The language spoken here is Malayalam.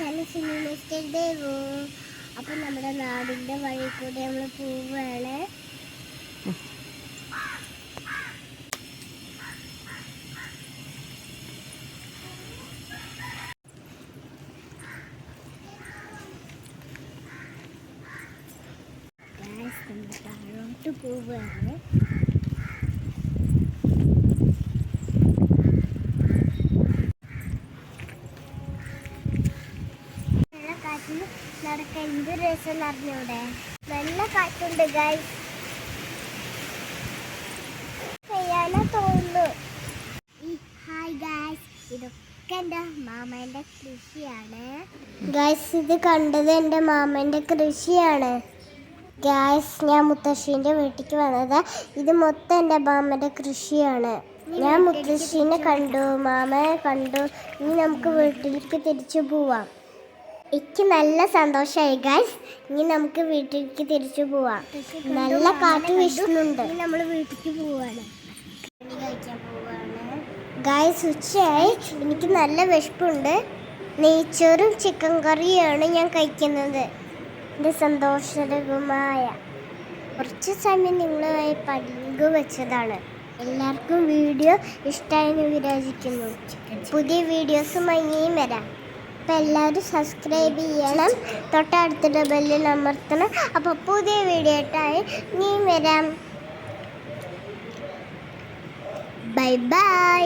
Channel Sini mister Devu. അപ്പം നമ്മുടെ നാടിൻ്റെ വഴി കൂടി നമ്മൾ പോവുകയാണ്. നമ്മൾ താഴോട്ട് പോവുകയാണ്. നടക്കാൻ എന്ത് രസം അറിഞ്ഞൂടെ? നല്ല കാറ്റുണ്ട് ഗൈസ്. ചെയ്യാനോ തോന്നുന്നു. ഹായ് ഗൈസ്, ഇതൊക്കെ എൻ്റെ മാമേൻ്റെ കൃഷിയാണ് ഗൈസ്. ഇത് കണ്ടത് എൻ്റെ മാമേൻ്റെ കൃഷിയാണ് ഗൈസ്. ഞാൻ മുത്തശ്ശീൻ്റെ വീട്ടിലേക്ക് വന്നത്. ഇത് മൊത്തം എൻ്റെ മാമേൻ്റെ കൃഷിയാണ്. ഞാൻ മുത്തശ്ശീനെ കണ്ടു, മാമയെ കണ്ടു. ഇനി നമുക്ക് വീട്ടിലേക്ക് തിരിച്ചു പോവാം. എനിക്ക് നല്ല സന്തോഷമായി ഗൈസ്. ഇനി നമുക്ക് വീട്ടിലേക്ക് തിരിച്ചു പോവാം. നല്ല കാറ്റ് വീശുന്നുണ്ട്. നമ്മൾ വീട്ടിലേക്ക് പോവാണ്, കഴിക്കാൻ പോവാണ് ഗൈസ്. ഉച്ചയായി, എനിക്ക് നല്ല വിശപ്പുണ്ട്. നെയ്ച്ചോറും ചിക്കൻ കറിയാണ് ഞാൻ കഴിക്കുന്നത്. എൻ്റെ സന്തോഷകരമായ കുറച്ച് സമയം നിങ്ങളുമായി പങ്കുവെച്ചതാണ്. എല്ലാവർക്കും വീഡിയോ ഇഷ്ടമായി വിരാജിക്കുന്നു. പുതിയ വീഡിയോസുമായി ഇനിയും വരാം. അപ്പോൾ എല്ലാവരും സബ്സ്ക്രൈബ് ചെയ്യണം, തൊട്ടടുത്തുള്ള ബെല്ലിൽ അമർത്തണം. അപ്പോൾ പുതിയ വീഡിയോ ആയിട്ടായി ഇനിയും വരാം. Bye bye.